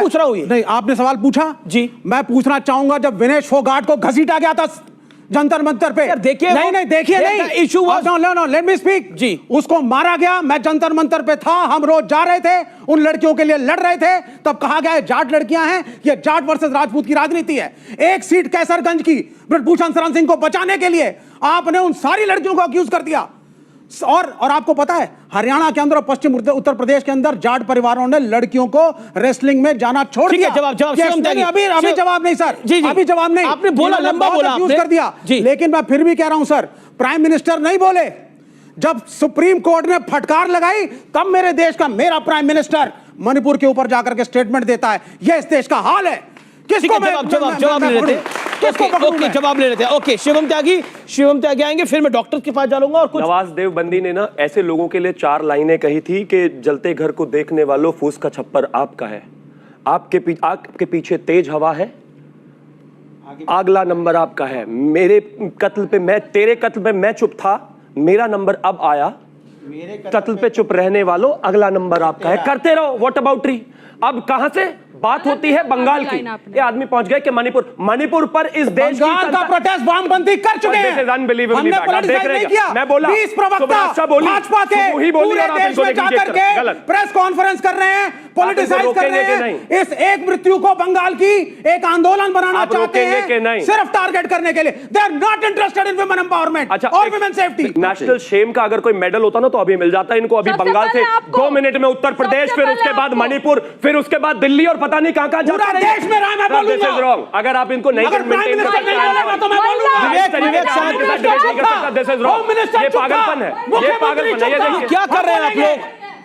पूछ रहा हूँ ये। नहीं, आपने सवाल पूछा जी। मैं पूछना चाहूंगा, जब विनेश फोगाट को घसीटा गया था जंतर मंतर पे, देखिए नहीं देखिए नहीं, issue no let me speak ji. उसको मारा गया, मैं जंतर मंतर पे था, हम रोज जा रहे थे, उन लड़कियों के लिए लड़ रहे थे, तब कहा गया जाट लड़कियां हैं, ये जाट वर्सेस राजपूत की राजनीति है। एक सीट कैसरगंज की ब्रजभूषण शरण सिंह को बचाने के लिए आपने उन सारी लड़कियों को अक्यूज कर दिया। और आपको पता है हरियाणा के अंदर और पश्चिम उत्तर प्रदेश के अंदर जाट परिवारों ने लड़कियों को रेसलिंग में जाना छोड़ दिया। जवाब अभी जवाब नहीं सर, अभी जवाब नहीं, आपने बोला, लंबा बोला, यूज कर दिया। लेकिन मैं फिर भी कह रहा हूं सर, प्राइम मिनिस्टर नहीं बोले, जब सुप्रीम कोर्ट ने फटकार लगाई तब मेरे देश का मेरा प्राइम मिनिस्टर मणिपुर के ऊपर जाकर के स्टेटमेंट देता है। यह इस देश का हाल है। किसको जवाब ले लेते हैं, जवाब ले लेते हैं। ओके, शिवम त्यागी आएंगे, फिर मैं डॉक्टर के पास जाऊंगा। और कुछ नवाज देवबंदी ने ना ऐसे लोगों के लिए 4 लाइनें कही थी कि जलते घर को देखने वालों, फूस का छप्पर आपका है, आपके पीछे तेज हवा है, अगला नंबर आपका है, मेरे कत्ल पे तेरे कत्ल पे मैं चुप था, मेरा नंबर अब आया, कत्ल पे चुप रहने वालों अगला नंबर आपका है, करते रहो। What about tree? अब कहां से बात होती है बंगाल की, ये आदमी पहुंच गए कि मणिपुर पर इस देश बंगाल का प्रोटेस्ट वामपंथी कर चुके हैं। हमने पॉलिटिसाइज नहीं किया। मैं बोला 20 प्रवक्ता भाजपा के पूरे देश में जाकर के प्रेस कॉन्फ्रेंस कर रहे हैं, पॉलिटिसाइज कर रहे हैं। इस एक मृत्यु को बंगाल की एक आंदोलन बनाना चाहते हैं, सिर्फ टारगेट करने के लिए। They are not interested in women empowerment और वुमेन सेफ्टी। नेशनल शेम का अगर कोई मेडल होता ना तो अभी मिल जाता है इनको। अभी बंगाल से 2 मिनट में उत्तर प्रदेश, फिर उसके बाद मणिपुर, फिर उसके बाद दिल्ली और पता नहीं कहां जाता है। देश में रहा मैं बोलूंगा। अगर आप इनको नहीं मेंटेन नहीं बोलेगा तो मैं बोलूंगा। ये पागलपन है, ये पागलपन है। ये क्या कर रहे हैं आप लोग?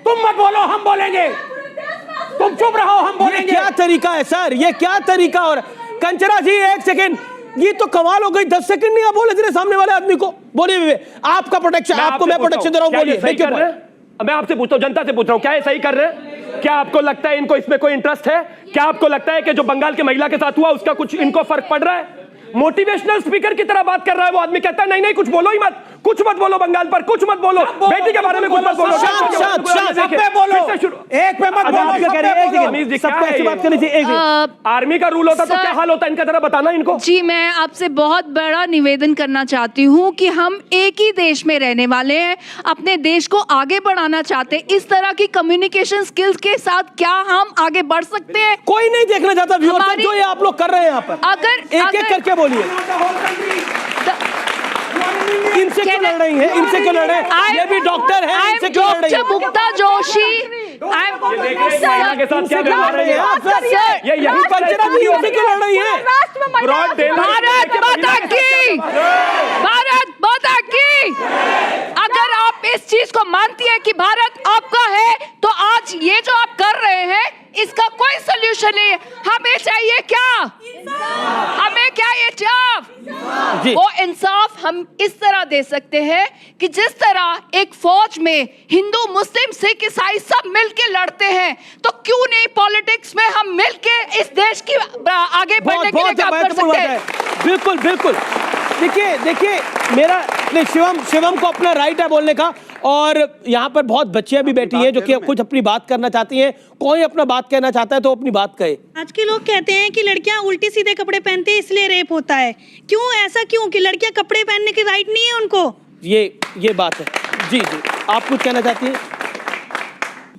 तुम मत बोलो, हम बोलेंगे, तुम चुप रहो, हम बोलेंगे। क्या तरीका है सर, ये क्या तरीका? और कंचना जी 1 सेकंड, ये तो कमाल हो गई। 10 सेकंड नहीं आप बोले थे सामने वाले आदमी को। बोलिए, आपका प्रोटेक्शन, आपको मैं प्रोटेक्शन दे रहा हूं। बोलिए। मैं आपसे पूछता हूं, जनता से पूछ रहा हूं, क्या ये सही कर रहे हैं? क्या आपको लगता है इनको इसमें कोई इंटरेस्ट है? क्या आपको लगता है कि जो बंगाल के महिला के साथ हुआ उसका कुछ इनको फर्क पड़ रहा है? मोटिवेशनल स्पीकर की तरह बात कर रहा है वो आदमी, कहता है नहीं कुछ बोलो ही मत, कुछ मत बोलो बंगाल पर, कुछ मत बोलो, बेटी के बारे में कुछ मत बोलो। आर्मी का रूल होता तो क्या हाल होता, इनका जरा बताना इनको। जी, मैं आपसे बहुत बड़ा निवेदन करना चाहती हूँ कि हम एक ही देश में रहने वाले हैं, अपने देश को आगे बढ़ाना चाहते हैं। इस तरह की कम्युनिकेशन स्किल्स के साथ क्या हम आगे बढ़ सकते हैं? कोई नहीं देखना चाहता व्यूअर्स, जो ये आप लोग कर रहे हैं यहाँ पर। अगर एक करके बोलिए, इनसे क्यों लड़ रही है? इनसे क्यों लड़ रहे हैं? ये भी डॉक्टर है, इनसे क्यों लड़ रही है? मुक्ता जोशी, के साथ क्या कर रही है? ये यही कंचना जी इनसे क्यों लड़ रही है? भारत माता की, भारत माता की। अगर आप इस चीज को मानती है कि भारत आपका है, तो आज ये जो आप कर रहे हैं इसका कोई सोल्यूशन नहीं है। हमें चाहिए क्या? हमें क्या ये इंसाफ? वो इंसाफ हम इस तरह दे सकते हैं कि जिस तरह एक फौज में हिंदू, मुस्लिम, सिख, ईसाई सब मिलके लड़ते हैं, तो क्यों नहीं पॉलिटिक्स में हम मिलके इस देश की आगे बढ़ने के लिए काम कर सकते हैं? बिल्कुल बिल्कुल। देखिए मेरा शिवम को अपना राइट है बोलने का, और यहाँ पर बहुत बच्चियां भी बैठी हैं जो कि कुछ अपनी बात करना चाहती हैं। कोई अपना बात कहना चाहता है तो अपनी बात कहे। आज के लोग कहते हैं कि लड़कियां उल्टे सीधे कपड़े पहनती हैं इसलिए रेप होता है। क्यों ऐसा, क्यों कि लड़कियां कपड़े पहनने की राइट नहीं है उनको? ये बात है। जी, आप कुछ कहना चाहती हैं?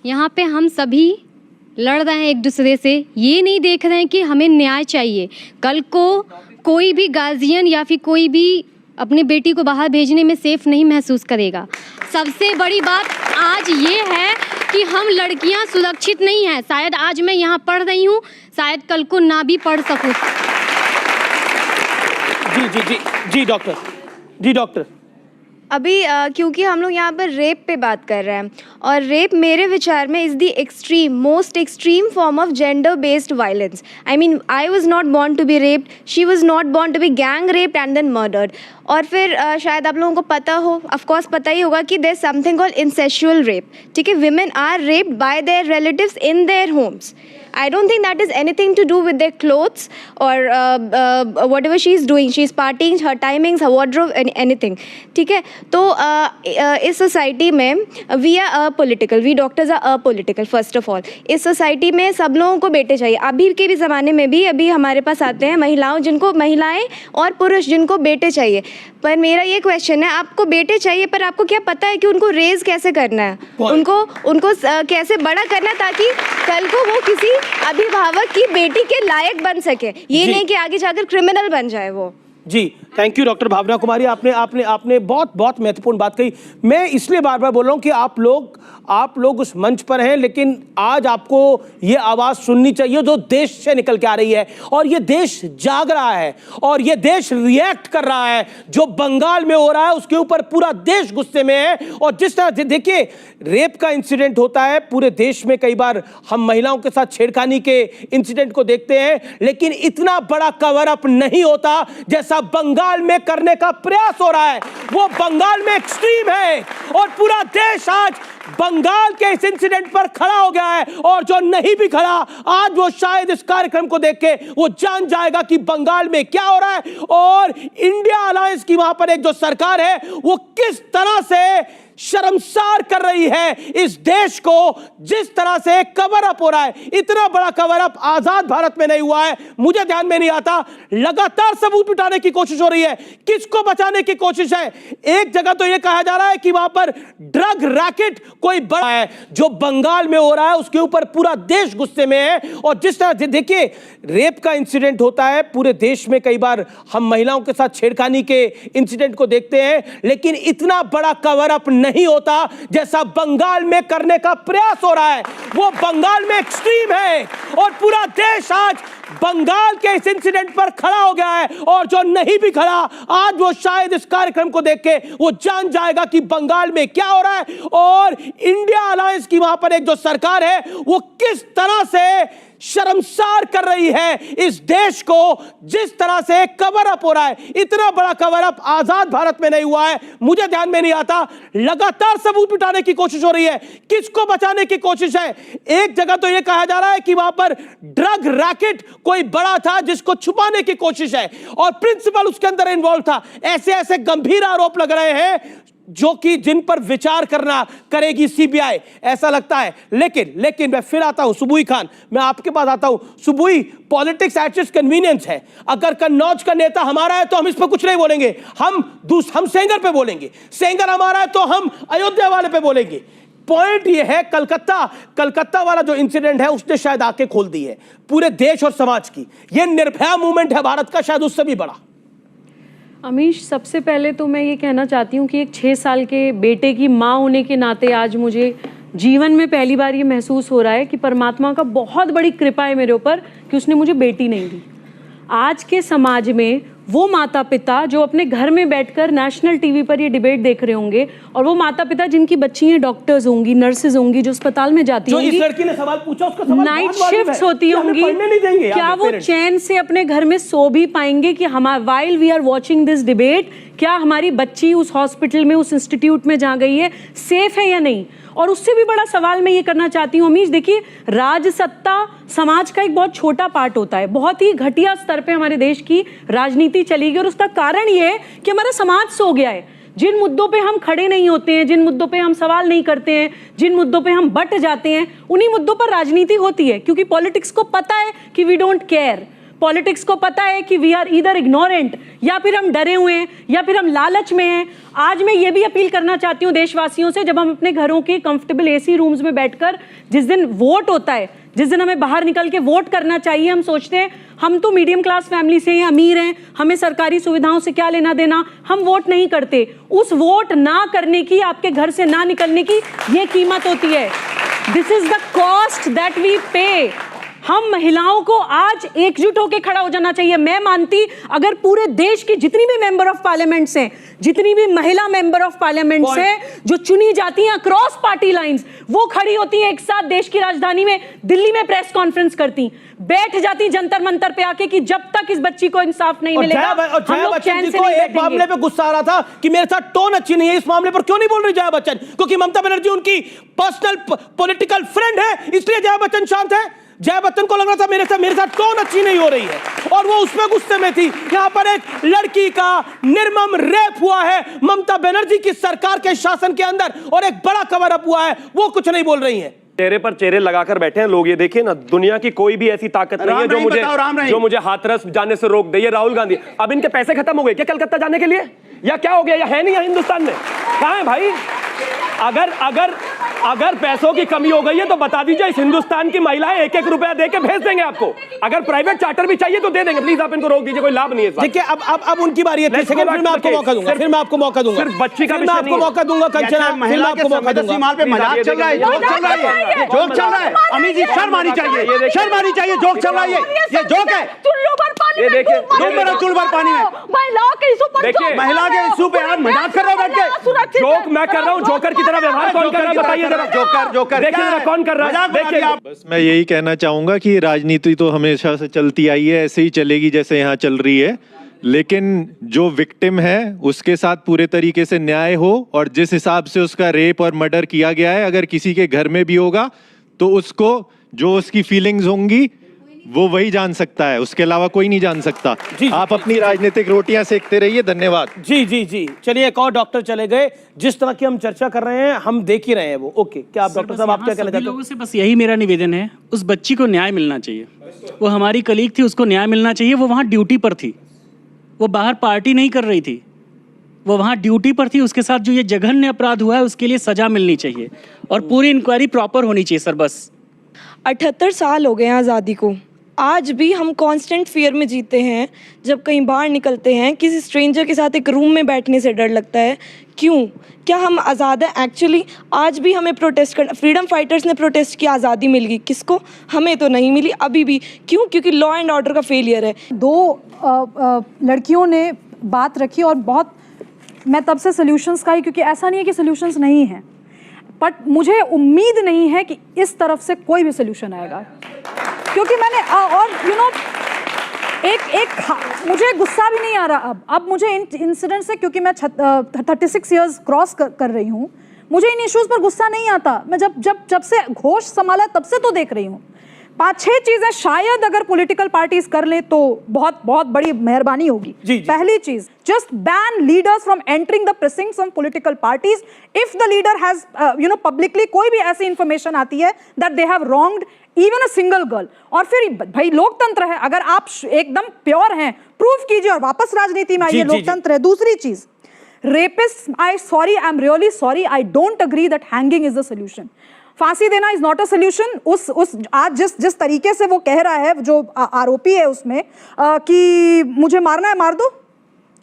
यहाँ पे हम सभी लड़ रहे हैं एक दूसरे से, ये नहीं देख रहे हैं कि हमें न्याय चाहिए। कल को कोई भी गार्जियन या फिर कोई भी अपनी बेटी को बाहर भेजने में सेफ नहीं महसूस करेगा। सबसे बड़ी बात आज ये है कि हम लड़कियां सुरक्षित नहीं हैं। शायद आज मैं यहाँ पढ़ रही हूँ, शायद कल को ना भी पढ़ सकूँ। जी डॉक्टर। अभी क्योंकि हम लोग यहाँ पर रेप पे बात कर रहे हैं, और रेप मेरे विचार में is the most extreme form of gender based violence. I mean, I was not born to be raped, she was not born to be gang raped and then murdered. और फिर शायद आप लोगों को पता हो, ऑफकोर्स पता ही होगा कि there something called incestual rape. ठीक है, women are raped by their relatives in their homes. I don't think that is anything to do with their clothes or whatever she is doing. She is partying, her timings, her wardrobe, anything. ठीक है? तो इस society में we are apolitical. We doctors are apolitical first of all. इस society में सब लोगों को बेटे चाहिए. अभी के भी ज़माने में भी अभी हमारे पास आते हैं महिलाएं और पुरुष जिनको बेटे चाहिए. पर मेरा ये क्वेश्चन है, आपको बेटे चाहिए पर आपको क्या पता है कि उनको रेज कैसे करना है, उनको कैसे बड़ा करना है ताकि कल को वो किसी अभिभावक की बेटी के लायक बन सके, ये नहीं कि आगे जाकर क्रिमिनल बन जाए वो. जी, थैंक यू डॉक्टर भावना कुमारी, आपने बहुत महत्वपूर्ण बात कही. मैं इसलिए बार बार बोल रहा हूं कि आप लोग उस मंच पर हैं, लेकिन आज आपको ये आवाज सुननी चाहिए जो देश से निकल के आ रही है. और ये देश जाग रहा है और ये देश रिएक्ट कर रहा है. जो बंगाल में हो रहा है उसके ऊपर पूरा देश गुस्से में है. और जिस तरह देखिए रेप का इंसिडेंट होता है पूरे देश में, कई बार हम महिलाओं के साथ छेड़खानी के इंसिडेंट को देखते हैं, लेकिन इतना बड़ा कवर अप नहीं होता जैसा बंगाल में करने का प्रयास हो रहा है. वो बंगाल में एक्सट्रीम है और पूरा देश आज बंगाल के इस इंसिडेंट पर खड़ा हो गया है. और जो नहीं भी खड़ा आज वो शायद इस कार्यक्रम को देख के वो जान जाएगा कि बंगाल में क्या हो रहा है और इंडिया अलायंस की वहां पर एक जो सरकार है वो किस तरह से शर्मसार कर रही है इस देश को. जिस तरह से कवर अप हो रहा है, इतना बड़ा कवर अप आजाद भारत में नहीं हुआ है. मुझे ध्यान में नहीं आता. लगातार सबूत मिटाने की कोशिश हो रही है. किसको बचाने की कोशिश है? एक जगह तो यह कहा जा रहा है कि वहां पर ड्रग रैकेट कोई बड़ा है. जो बंगाल में हो रहा है उसके ऊपर पूरा देश गुस्से में है. और जिस तरह देखिए रेप का इंसिडेंट होता है पूरे देश में, कई बार हम महिलाओं के साथ छेड़खानी के इंसिडेंट को देखते हैं, लेकिन इतना बड़ा कवर अप नहीं होता जैसा बंगाल में करने का प्रयास हो रहा है. वो बंगाल में एक्सट्रीम है और पूरा देश आज बंगाल के इस इंसिडेंट पर खड़ा हो गया है. और जो नहीं भी खड़ा आज वो शायद इस कार्यक्रम को देख के वो जान जाएगा कि बंगाल में क्या हो रहा है और इंडिया अलायंस की वहां पर एक जो सरकार है वो किस तरह से शर्मसार कर रही है इस देश को. जिस तरह से कवर अप हो रहा है, इतना बड़ा कवर अप आजाद भारत में नहीं हुआ है. मुझे ध्यान में नहीं आता. लगातार सबूत मिटाने की कोशिश हो रही है. किसको बचाने की कोशिश है? एक जगह तो यह कहा जा रहा है कि वहां पर ड्रग रैकेट कोई बड़ा था जिसको छुपाने की कोशिश है और प्रिंसिपल उसके अंदर इन्वॉल्व था. ऐसे गंभीर आरोप लग रहे हैं जो कि जिन पर विचार करना करेगी सीबीआई, ऐसा लगता है. लेकिन मैं फिर आता हूं सुबुई खान, मैं आपके पास आता हूं. सुबुई, पॉलिटिक्स एट इट्स कन्वीनियंस है. अगर कन्नौज का नेता हमारा है तो हम इस पर कुछ नहीं बोलेंगे, हम सेंगर पे बोलेंगे. सेंगर हमारा है तो हम अयोध्या वाले पे बोलेंगे. पॉइंट ये है कलकत्ता वाला जो इंसिडेंट है उसने शायद आंखें खोल दी है पूरे देश और समाज की. ये निर्भया मूवमेंट है भारत का, शायद उससे भी बड़ा. अमीश, सबसे पहले तो मैं ये कहना चाहती हूँ कि एक 6 साल के बेटे की माँ होने के नाते आज मुझे जीवन में पहली बार ये महसूस हो रहा है कि परमात्मा का बहुत बड़ी कृपा है मेरे ऊपर कि उसने मुझे बेटी नहीं दी. आज के समाज में वो माता पिता जो अपने घर में बैठकर नेशनल टीवी पर ये डिबेट देख रहे होंगे और वो माता पिता जिनकी बच्चियां डॉक्टर्स होंगी, नर्सेज होंगी, जो अस्पताल में जाती होंगी, इस लड़की ने सवाल पूछा उसका सवाल नाइट शिफ्ट्स होती होंगी, क्या वो चैन से अपने घर में सो भी पाएंगे कि हमारा while we are watching this debate, क्या हमारी बच्ची उस हॉस्पिटल में, उस इंस्टीट्यूट में जहाँ गई है, सेफ है या नहीं? और उससे भी बड़ा सवाल मैं ये करना चाहती हूँ अमीश, देखिए राजसत्ता समाज का एक बहुत छोटा पार्ट होता है. बहुत ही घटिया स्तर पे हमारे देश की राजनीति चली गई और उसका कारण ये है कि हमारा समाज सो गया है. जिन मुद्दों पे हम खड़े नहीं होते हैं, जिन मुद्दों पे हम सवाल नहीं करते हैं, जिन मुद्दों पे हम बट जाते हैं, उन्हीं मुद्दों पर राजनीति होती है. क्योंकि पॉलिटिक्स को पता है कि वी डोंट केयर. पॉलिटिक्स को पता है कि वी आर ईदर इग्नोरेंट, या फिर हम डरे हुए हैं, या फिर हम लालच में हैं. आज मैं ये भी अपील करना चाहती हूँ देशवासियों से, जब हम अपने घरों के कंफर्टेबल एसी रूम्स में बैठकर, जिस दिन वोट होता है, जिस दिन हमें बाहर निकल के वोट करना चाहिए, हम सोचते हैं हम तो मीडियम क्लास फैमिली से हैं, अमीर हैं, हमें सरकारी सुविधाओं से क्या लेना देना, हम वोट नहीं करते. उस वोट ना करने की, आपके घर से ना निकलने की ये कीमत होती है. This is the cost that we pay. हम महिलाओं को आज एकजुट होकर खड़ा हो जाना चाहिए. मैं मानती अगर पूरे देश की जितनी भी मेंबर ऑफ पार्लियामेंट्स हैं, जितनी भी महिला मेंबर ऑफ पार्लियामेंट्स हैं जो चुनी जाती हैं अक्रॉस पार्टी लाइंस, वो खड़ी होती हैं एक साथ देश की राजधानी में दिल्ली में प्रेस कॉन्फ्रेंस करती, बैठ जाती जंतर मंतर पे आके कि जब तक इस बच्ची को इंसाफ नहीं मिलेगा हम लोग चैन से नहीं बैठेंगे. एक मामले पे गुस्सा आ रहा था कि मेरे साथ टोन अच्छी नहीं है, इस मामले पर क्यों नहीं बोल रही जया बच्चन? क्योंकि ममता बनर्जी उनकी पर्सनल पॉलिटिकल फ्रेंड है, इसलिए जया बच्चन शांत है. जया बच्चन को लग रहा था मेरे साथ टोन अच्छी नहीं हो रही है और वो उसमें गुस्से में थी। यहाँ पर एक लड़की का निर्मम रेप हुआ है ममता बनर्जी की सरकार के शासन के अंदर और एक बड़ा कवर अप हुआ है, वो कुछ नहीं बोल रही है। चेहरे पर चेहरे लगाकर बैठे हैं लोग। ये देखिए ना, दुनिया की कोई भी ऐसी ताकत नहीं है जो मुझे हाथरस जाने से रोक दे। ये राहुल गांधी, अब इनके पैसे खत्म हो गए क्या कलकत्ता जाने के लिए, या क्या हो गया, या है नहीं यहाँ हिंदुस्तान में? कहाँ है भाई? अगर पैसों की कमी हो गई है तो बता दीजिए, इस हिंदुस्तान की महिलाएं 1-1 रुपया देके भेज देंगे आपको। अगर प्राइवेट चार्टर भी चाहिए तो दे देंगे। प्लीज आप इनको रोक दीजिए, कोई लाभ नहीं है। देखिए अब उनकी बारी है। फिर मैं आपको मौका दूंगा, फिर मैं आपको मौका दूंगा, सिर्फ बच्ची का मैं आपको मौका दूंगा। कंचना, फिर मैं आपको मौका दूंगा। सीमाल पे मजाक चल रहा है, जोक चल रहा है, जोक चल रहा है। अमित जी शर्म आनी चाहिए, शर्म आनी चाहिए। जोक चल रहा है, ये जोक है। ये देखिए, चुल भर पानी में महिला के इशू पे आप मजाक कर रहे हो बैठ के। जोक मैं कर रहा हूँ, जोकर की तरह व्यवहार कौन कर रहा है बताइए जरा। जोकर देखिए जरा कौन कर रहा है, देखिए आप। बस मैं यही कहना चाहूंगा कि राजनीति तो हमेशा से चलती आई है, ऐसे ही चलेगी जैसे यहाँ चल रही है, लेकिन जो विक्टिम है उसके साथ पूरे तरीके से न्याय हो और जिस हिसाब से उसका रेप और मर्डर किया गया है, अगर किसी के घर में भी होगा तो उसको जो उसकी फीलिंग्स होंगी वो वही जान सकता है, उसके अलावा कोई नहीं जान सकता। आप अपनी राजनीतिक रोटियां सेकते रहिए। धन्यवाद। जी चलिए, एक और डॉक्टर चले गए। जिस तरह की हम चर्चा कर रहे हैं हम देख ही रहे हैं वो। ओके, क्या आप डॉक्टर साहब आप क्या कहना चाहते हैं? लोगों से बस यही मेरा निवेदन है, उस बच्ची को न्याय मिलना चाहिए। वो हमारी कलीग थी, उसको न्याय मिलना चाहिए। वो वहाँ ड्यूटी पर थी, वो बाहर पार्टी नहीं कर रही थी, वो वहाँ ड्यूटी पर थी। उसके साथ जो ये जघन्य अपराध हुआ है उसके लिए सजा मिलनी चाहिए और पूरी इंक्वायरी प्रॉपर होनी चाहिए सर। बस 78 साल हो गए हैं आज़ादी को, आज भी हम कांस्टेंट फियर में जीते हैं। जब कहीं बाहर निकलते हैं किसी स्ट्रेंजर के साथ एक रूम में बैठने से डर लगता है। क्यों? क्या हम आज़ाद हैं एक्चुअली? आज भी हमें प्रोटेस्ट करना, फ्रीडम फाइटर्स ने प्रोटेस्ट की, आज़ादी मिल गई किसको? हमें तो नहीं मिली अभी भी। क्यों? क्योंकि लॉ एंड ऑर्डर का फेलियर है। दो लड़कियों ने बात रखी और बहुत, मैं तब से सॉल्यूशंस का ही, क्योंकि ऐसा नहीं है कि सॉल्यूशंस नहीं हैं, बट मुझे उम्मीद नहीं है कि इस तरफ से कोई भी सॉल्यूशन आएगा, क्योंकि मैंने और मुझे गुस्सा भी नहीं आ रहा अब मुझे इन इंसिडेंट से, क्योंकि मैं 36 इयर्स क्रॉस कर रही हूँ, मुझे इन इश्यूज़ पर गुस्सा नहीं आता। मैं जब से होश संभाला तब से तो देख रही हूँ। 5-6 चीजें शायद अगर पॉलिटिकल पार्टीज कर ले तो बहुत बहुत बड़ी मेहरबानी होगी। पहली चीज, just ban leaders from entering the precincts of political parties if the leader has publicly कोई भी ऐसी इंफॉर्मेशन आती है that they have wronged even a single girl। और फिर भाई लोकतंत्र है, अगर आप एकदम प्योर हैं प्रूफ कीजिए और वापस राजनीति में आइए, लोकतंत्र है। दूसरी चीज, rapist, I am really sorry, I don't agree that hanging is the solution. फांसी देना इज नॉट अ सोल्यूशन। उस आज जिस तरीके से वो कह रहा है, जो आरोपी है उसमें कि मुझे मारना है मार दो,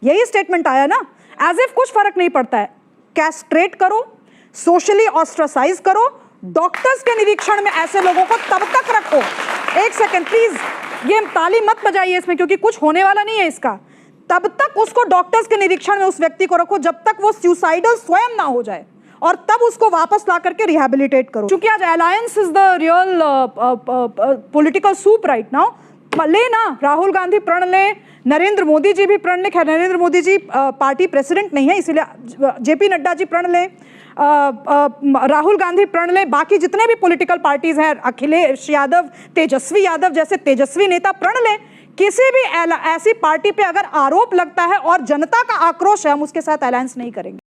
यही स्टेटमेंट आया ना, एज इफ कुछ फर्क नहीं पड़ता है। कैस्ट्रेट करो, सोशली ऑस्ट्रासाइज करो, डॉक्टर्स के निरीक्षण में ऐसे लोगों को तब तक रखो। एक सेकेंड प्लीज, ये ताली मत बजाइए इसमें, क्योंकि कुछ होने वाला नहीं है इसका। तब तक उसको डॉक्टर्स के निरीक्षण में उस व्यक्ति को रखो जब तक वो सुसाइडल स्वयं ना हो जाए, और तब उसको वापस ला करके रिहैबिलिटेट करो। क्योंकि आज alliance is the real political soup right now. ले ना, राहुल गांधी प्रण ले, नरेंद्र मोदी जी भी प्रण ले। खैर नरेंद्र मोदी जी पार्टी प्रेसिडेंट नहीं है, इसीलिए जेपी नड्डा जी प्रण ले, राहुल गांधी प्रण ले, बाकी जितने भी पॉलिटिकल पार्टीज हैं, अखिलेश यादव, तेजस्वी यादव जैसे तेजस्वी नेता प्रण ले। किसी भी ऐसी पार्टी पे अगर आरोप लगता है और जनता का आक्रोश है, हम उसके साथ अलायंस नहीं करेंगे।